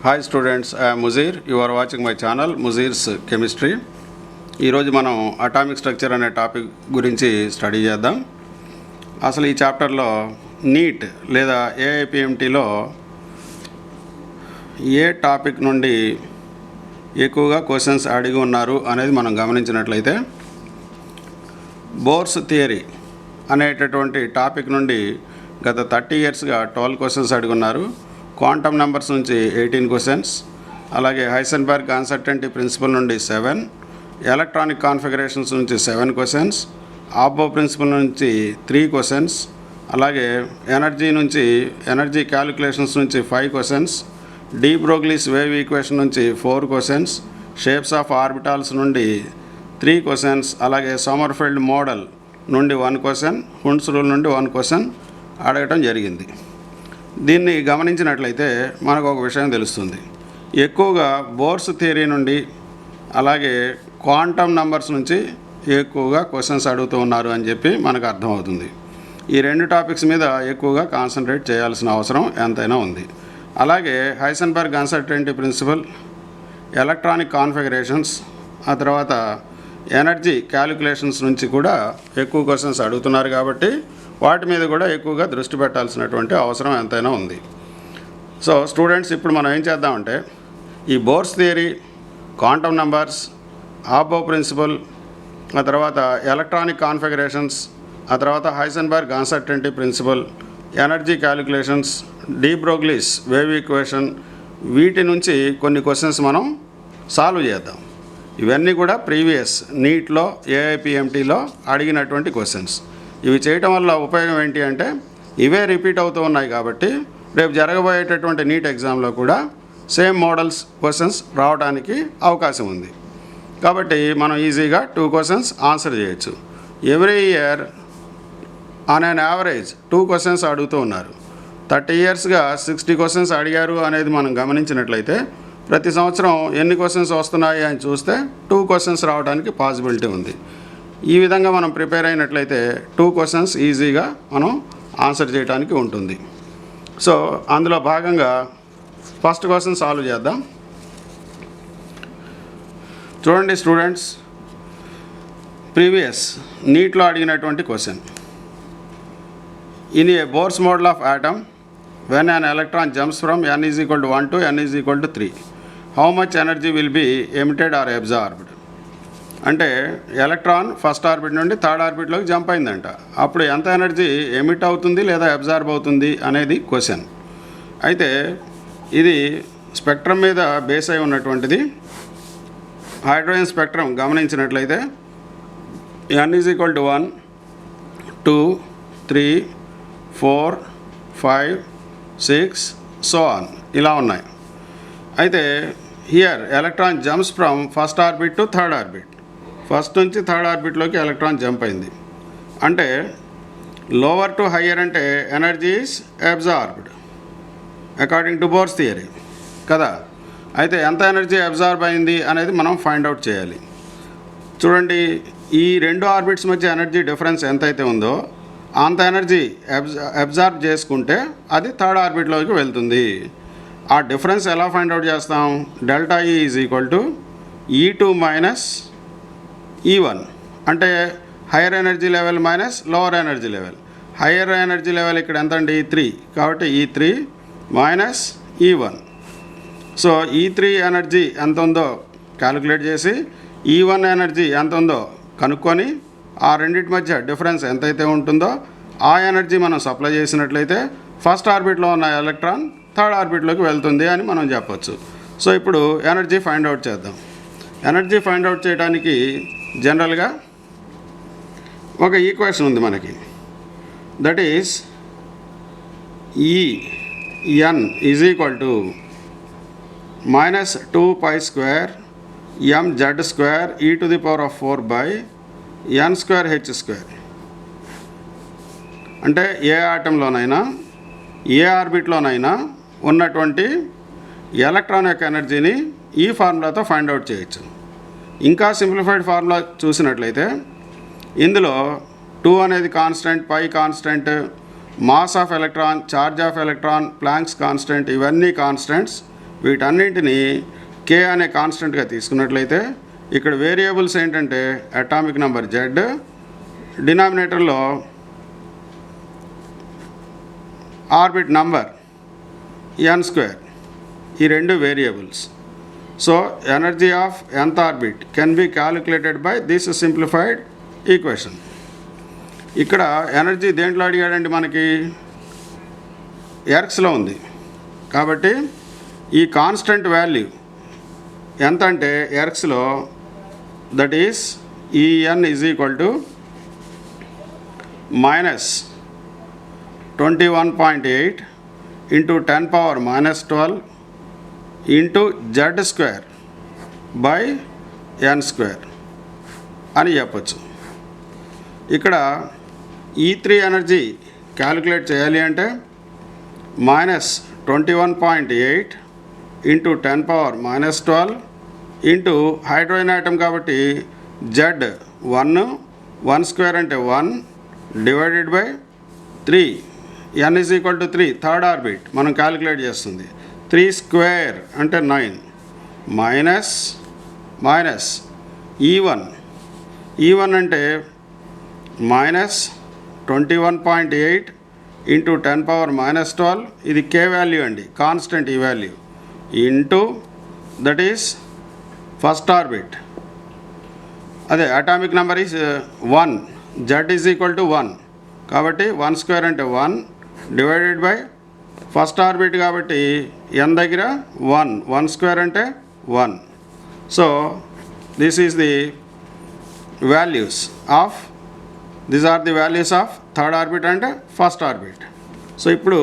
Hi students, I am Muzir. You are watching my channel Muzir's Chemistry. ఈరోజు మనం atomic structure అనే topic గురించి study చేద్దాం. అసలు ఈ చాప్టర్లో నీట్ లేదా ఏఐపిఎంటీలో ఏ టాపిక్ నుండి ఎక్కువగా క్వశ్చన్స్ అడిగి ఉన్నారు అనేది మనం గమనించినట్లయితే బోర్స్ థియరీ అనేటటువంటి టాపిక్ నుండి గత 30 ఇయర్స్గా 12 క్వశ్చన్స్ అడిగి ఉన్నారు. క్వాంటమ్ నెంబర్స్ నుంచి 18 క్వశ్చన్స్, అలాగే హైసెన్బర్గ్ అన్సర్టెనిటీ ప్రిన్సిపల్ నుండి 7, ఎలక్ట్రానిక్ కాన్ఫిగరేషన్స్ నుంచి 7 క్వశ్చన్స్, ఆబో ప్రిన్సిపల్ నుంచి 3 క్వశ్చన్స్, అలాగే ఎనర్జీ క్యాలిక్యులేషన్స్ నుంచి 5 questions, D Broglie's wave equation నుంచి 4 క్వశ్చన్స్, షేప్స్ ఆఫ్ ఆర్బిటాల్స్ నుండి 3 క్వశ్చన్స్, అలాగే సోమర్ఫెల్డ్ మోడల్ నుండి 1 క్వశ్చన్, హుండ్స్ రూల్ నుండి 1 క్వశ్చన్ అడగటం జరిగింది. దీన్ని గమనించినట్లయితే మనకు ఒక విషయం తెలుస్తుంది. ఎక్కువగా బోర్స్ థియరీ నుండి అలాగే క్వాంటమ్ నంబర్స్ నుంచి ఎక్కువగా క్వశ్చన్స్ అడుగుతూ ఉన్నారు అని చెప్పి మనకు అర్థమవుతుంది. ఈ రెండు టాపిక్స్ మీద ఎక్కువగా కాన్సన్ట్రేట్ చేయాల్సిన అవసరం ఎంతైనా ఉంది. అలాగే Heisenberg uncertainty principle, electronic configurations, ఆ తర్వాత ఎనర్జీ క్యాలిక్యులేషన్స్ నుంచి కూడా ఎక్కువ క్వశ్చన్స్ అడుగుతున్నారు కాబట్టి వాటి మీద కూడా ఎక్కువగా దృష్టి పెట్టాల్సినటువంటి అవసరం ఎంతైనా ఉంది. సో స్టూడెంట్స్, ఇప్పుడు మనం ఏం చేద్దామంటే ఈ Bohr's theory, quantum numbers, Aufbau principle, ఆ తర్వాత ఎలక్ట్రానిక్ కాన్ఫిగరేషన్స్, ఆ తర్వాత Heisenberg uncertainty principle, energy calculations, de Broglie's wave equation, వీటి నుంచి కొన్ని క్వశ్చన్స్ మనం సాల్వ్ చేద్దాం. ఇవన్నీ కూడా ప్రీవియస్ నీట్లో ఏఐపిఎంటీలో అడిగినటువంటి క్వశ్చన్స్. ఇవి చేయటం వల్ల ఉపయోగం ఏంటి అంటే ఇవే రిపీట్ అవుతూ ఉన్నాయి కాబట్టి రేపు జరగబోయేటటువంటి నీట్ ఎగ్జామ్లో కూడా సేమ్ మోడల్స్ క్వశ్చన్స్ రావడానికి అవకాశం ఉంది. కాబట్టి మనం ఈజీగా 2 క్వశ్చన్స్ ఆన్సర్ చేయొచ్చు. Every year on an average 2 questions అడుగుతూ ఉన్నారు. 30 ఇయర్స్గా 60 క్వశ్చన్స్ అడిగారు అనేది మనం గమనించినట్లయితే ప్రతి సంవత్సరం ఎన్ని క్వశ్చన్స్ వస్తున్నాయి అని చూస్తే 2 క్వశ్చన్స్ రావడానికి పాసిబిలిటీ ఉంది. ఈ విధంగా మనం ప్రిపేర్ అయినట్లయితే 2 క్వశ్చన్స్ ఈజీగా మనం ఆన్సర్ చేయడానికి ఉంటుంది. సో అందులో భాగంగా ఫస్ట్ క్వశ్చన్ సాల్వ్ చేద్దాం. చూడండి స్టూడెంట్స్, ప్రీవియస్ నీట్లో అడిగినటువంటి question. In a bores model of atom when an electron jumps from n is equal to 1 to n is equal to 3, how much energy will be emitted or absorbed? అంటే electron first orbit నుండి third ఆర్బిట్లోకి jump అయిందంట. అప్పుడు ఎంత energy emit అవుతుంది లేదా absorb అవుతుంది అనేది question. అయితే ఇది స్పెక్ట్రమ్ మీద బేస్ అయి ఉన్నటువంటిది. హైడ్రోజన్ స్పెక్ట్రమ్ గమనించినట్లయితే n is equal to 1, 2, 3, 4, 5, 6 so on ఇలా ఉన్నాయి. అయితే here electron jumps from first orbit to third orbit. First నుంచి థర్డ్ ఆర్బిట్లోకి ఎలక్ట్రాన్ జంప్ అయింది. అంటే లోవర్ టు హయ్యర్ అంటే energy is absorbed according to Bohr's theory కదా. అయితే ఎంత ఎనర్జీ అబ్జార్బ్ అయింది అనేది మనం ఫైండ్ అవుట్ చేయాలి. చూడండి, ఈ రెండు ఆర్బిట్స్ మధ్య ఎనర్జీ డిఫరెన్స్ ఎంతైతే ఉందో అంత ఎనర్జీ అబ్జార్బ్ చేసుకుంటే అది థర్డ్ ఆర్బిట్లోకి వెళ్తుంది. ఆ డిఫరెన్స్ ఎలా ఫైండ్ అవుట్ చేస్తాం? డెల్టా ఈ is equal to E2 minus E1. అంటే hire energy level minus lower energy level. Hire energy level ఇక్కడ ఎంత అండి? E3. కాబట్టి E3 minus E1. So E3 energy ఎంత ఉందో క్యాలిక్యులేట్ చేసి E1 ఎనర్జీ ఎంత ఉందో కనుక్కొని ఆ రెండింటి మధ్య డిఫరెన్స్ ఎంతైతే ఉంటుందో ఆ ఎనర్జీ మనం సప్లై చేసినట్లయితే ఫస్ట్ ఆర్బిట్లో ఉన్న ఎలక్ట్రాన్ థర్డ్ ఆర్బిట్లోకి వెళ్తుంది అని మనం చెప్పొచ్చు. సో ఇప్పుడు ఎనర్జీ ఫైండ్ అవుట్ చేద్దాం. ఎనర్జీ ఫైండ్ అవుట్ చేయడానికి జనరల్గా ఒక ఈక్వేషన్ ఉంది మనకి. That is En is equal to -2π² mz² e⁴ n²h². అంటే ఏ ఆటంలోనైనా ఏ ఆర్బిట్లోనైనా ఉన్నటువంటి ఎలక్ట్రాన్ యొక్క ఎనర్జీని ఈ ఫార్ములాతో ఫైండ్ అవుట్ చేయొచ్చు. ఇంకా సింప్లిఫైడ్ ఫార్ములా చూసినట్లయితే ఇందులో 2 అనేది constant, π constant, mass of electron, charge of electron, Planck's constant, ఇవన్నీ కాన్స్టెంట్స్. వీటన్నింటినీ కే అనే కాన్స్టెంట్గా తీసుకున్నట్లయితే ఇక్కడ వేరియబుల్స్ ఏంటంటే అటామిక్ నెంబర్ జెడ్, డినామినేటర్లో ఆర్బిట్ నంబర్ ఎన్ స్క్వేర్, ఈ రెండు variables. So energy of nth orbit can be calculated by this simplified equation. ఇక్కడ ఎనర్జీ దేంట్లో అడిగాడండి, మనకి ఎర్క్స్లో ఉంది కాబట్టి ఈ కాన్స్టెంట్ వాల్యూ ఎంత అంటే ఎర్క్స్లో that is E n is equal to -21.8 into 10⁻⁻12 into Z square by N square అని చెప్పచ్చు. ఇక్కడ E3 ఎనర్జీ క్యాలిక్యులేట్ చేయాలి అంటే -21.8 ఇంటూ 10⁻⁻12 ఇంటూ హైడ్రోజన్ ఆటమ్ కాబట్టి జెడ్ 1 స్క్వేర్ అంటే 1 divided by 3, n is equal to 3 third orbit మనం క్యాలిక్యులేట్ చేస్తుంది. 3 square అంటే 9 మైనస్ E1 అంటే -21.8 ఇంటూ 10⁻⁻12, ఇది కే వాల్యూ అండి, కాన్స్టెంట్ ఈ value, into that is first orbit, అదే atomic number is 1, Z is equal to 1 కాబట్టి 1 స్క్వేర్ అంటే 1 డివైడెడ్ బై ఫస్ట్ ఆర్బిట్ కాబట్టి ఎన్ దగ్గర 1 స్క్వేర్ అంటే 1. So this is the values of these are the values of third orbit and first orbit. So ఇప్పుడు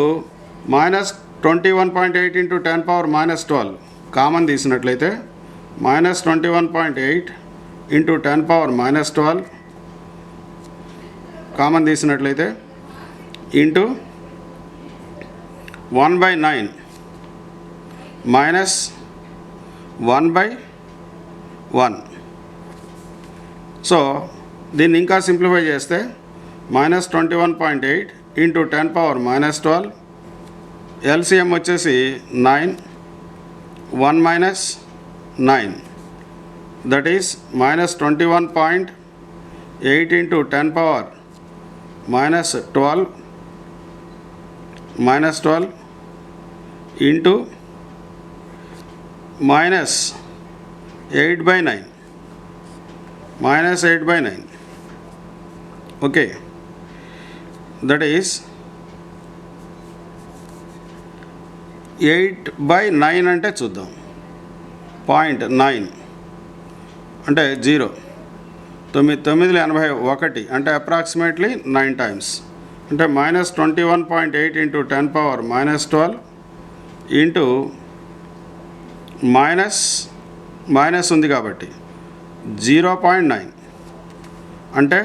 -21.8 into 10⁻⁻12 common తీసినట్లయితే -21.8 into 10⁻⁻12 common తీసినట్లయితే into 1/9 minus 1/1. So దీన్ని ఇంకా సింప్లిఫై చేస్తే -21.8 ఇంటూ 10⁻⁻12 ఎల్సిఎం వచ్చేసి 9, 1 minus 9 that is -21.8 into 10⁻⁻12 -12 into -8/9 okay, that is 8/9 అంటే చూద్దాం 0.9 అంటే 0, 9 81 అంటే అప్రాక్సిమేట్లీ 9 టైమ్స్ అంటే -21.8 ఇంటూ 10⁻⁻12 ఇంటూ మైనస్ ఉంది కాబట్టి 0.9 అంటే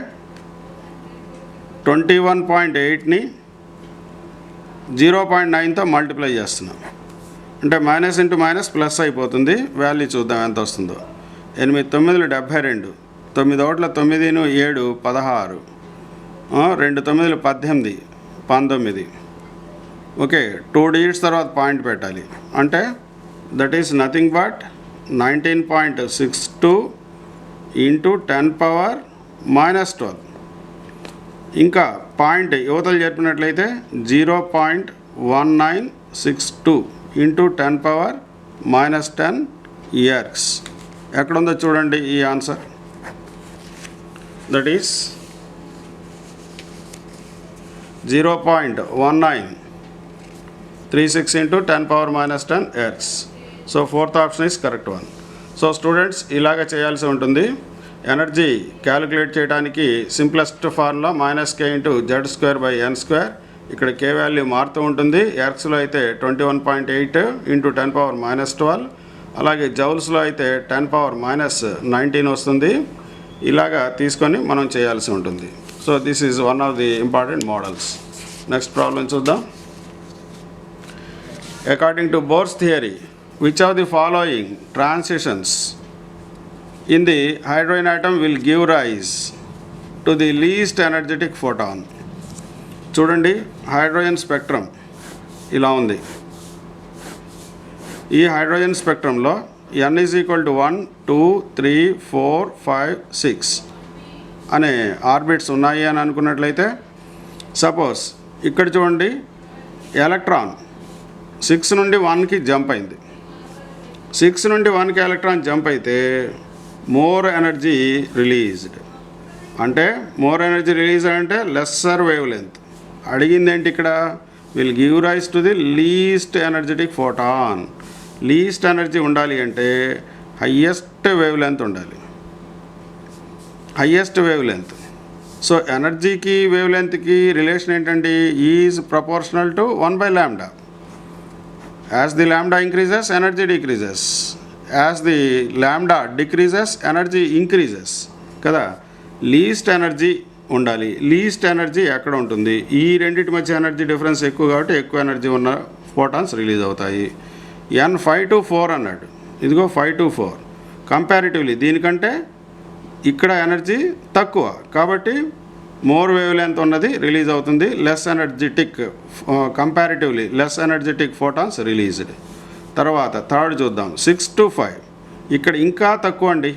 21.8ని 0.9తో మల్టిప్లై చేస్తున్నాం అంటే మైనస్ ఇంటూ మైనస్ ప్లస్ అయిపోతుంది. వాల్యూ చూద్దాం ఎంత వస్తుందో. 8 9 72, 9 ఒకట్ల 9 7 16, 2 9 18 19. ఓకే, 2 డిజిట్స్ తర్వాత పాయింట్ పెట్టాలి అంటే that is nothing but 19.62 into 10⁻⁻12. ఇంకా పాయింట్ యువతలు చెప్పినట్లయితే 0.1962 ఇంటూ 10⁻⁻10 ఇయర్స్. ఎక్కడుందో చూడండి ఈ answer. That is 0.1936 into 10⁻⁻10 years. So fourth option is correct one. So students ఇలాగ చేయాల్సి ఉంటుంది. ఎనర్జీ క్యాలిక్యులేట్ చేయడానికి simplest formula -k into Z square by N square. ఇక్కడ కే వాల్యూ మారుతూ ఉంటుంది. ఎర్క్స్లో అయితే 21.8 ఇంటూ 10⁻⁻12, అలాగే జౌల్స్లో అయితే 10⁻⁻19 వస్తుంది. ఇలాగా తీసుకొని మనం చేయాల్సి ఉంటుంది. So this is one of the important models. Next problem చూద్దాం. According to Bohr's theory, which of the following transitions in the hydrogen atom will give rise to the least energetic photon? చూడండి, hydrogen spectrum ఇలా ఉంది. ఈ hydrogen స్పెక్ట్రంలో n is equal to 1 2 3 4 5 6 అనే orbits ఉన్నాయి అని అనుకున్నట్లయితే, సపోజ్ ఇక్కడ చూడండి, ఎలక్ట్రాన్ 6 నుండి 1కి జంప్ అయింది. 6 నుండి 1కి ఎలక్ట్రాన్ జంప్ అయితే మోర్ ఎనర్జీ రిలీజ్డ్. అంటే మోర్ ఎనర్జీ రిలీజ్ అంటే లెస్సర్ వేవ్ లెంత్. అడిగింది ఏంటి ఇక్కడ, will give rise to the least energetic photon. Least energy ఉండాలి అంటే హయ్యెస్ట్ వేవ్ లెంత్ ఉండాలి. Highest wavelength. సో ఎనర్జీకి వేవ్ లెంత్కి రిలేషన్ ఏంటండి, is proportional to 1/λ. As the lambda increases energy decreases, as the lambda decreases energy increases కదా. Least energy ఉండాలి. Least energy ఎక్కడ ఉంటుంది, ఈ రెండింటి మధ్య ఎనర్జీ డిఫరెన్స్ ఎక్కువ కాబట్టి ఎక్కువ ఎనర్జీ ఉన్న ఫోటాన్స్ రిలీజ్ అవుతాయి. n 5 to 4 అన్నాడు, ఇదిగో 5 to 4. కంపారిటివ్లీ దీనికంటే ఇక్కడ ఎనర్జీ తక్కువ కాబట్టి మోర్ వేవ్ లెంత్ ఉన్నది రిలీజ్ అవుతుంది. Less energetic, comparatively less energetic photons released. తర్వాత థర్డ్ చూద్దాం, 6 to 5. ఇక్కడ ఇంకా తక్కువ అండి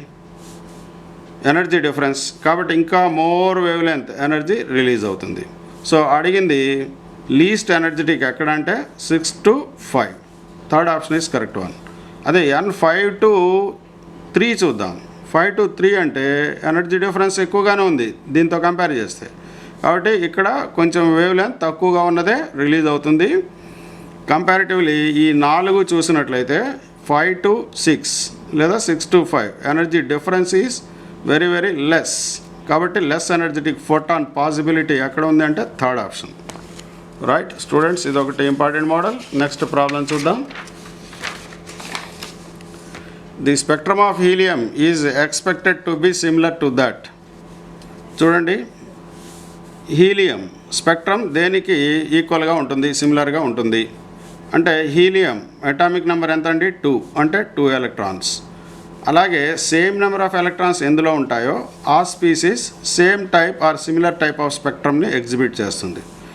ఎనర్జీ డిఫరెన్స్, కాబట్టి ఇంకా more wave length energy release అవుతుంది. సో అడిగింది లీస్ట్ ఎనర్జెటిక్ ఎక్కడంటే 6 to 5. Third option is correct one. అదే n 5 to 3 చూద్దాం. 5 to 3 అంటే ఎనర్జీ డిఫరెన్స్ ఎక్కువగానే ఉంది దీంతో కంపేర్ చేస్తే, కాబట్టి ఇక్కడ కొంచెం వేవ్ లెంత్ తక్కువగా ఉన్నదే రిలీజ్ అవుతుంది. కంపారిటివ్లీ ఈ 4 చూసినట్లయితే 5 to 6 లేదా 6 to 5 energy difference is very very less. కాబట్టి లెస్ ఎనర్జెటిక్ ఫోటాన్ పాసిబిలిటీ ఎక్కడ ఉంది అంటే థర్డ్ ఆప్షన్. రైట్ స్టూడెంట్స్, ఇది ఒకటి ఇంపార్టెంట్ మోడల్. నెక్స్ట్ ప్రాబ్లం చూద్దాం. The spectrum of helium is expected to be similar to that. చూడండి, helium spectrum దేనికి ఈక్వల్గా ఉంటుంది, సిమిలర్గా ఉంటుంది అంటే హీలియం అటామిక్ నెంబర్ ఎంత అండి, 2 అంటే 2 ఎలక్ట్రాన్స్. అలాగే సేమ్ నెంబర్ ఆఫ్ ఎలక్ట్రాన్స్ ఎందులో ఉంటాయో ఆ species same type or similar type of స్పెక్ట్రమ్ని ఎగ్జిబిట్ చేస్తుంది.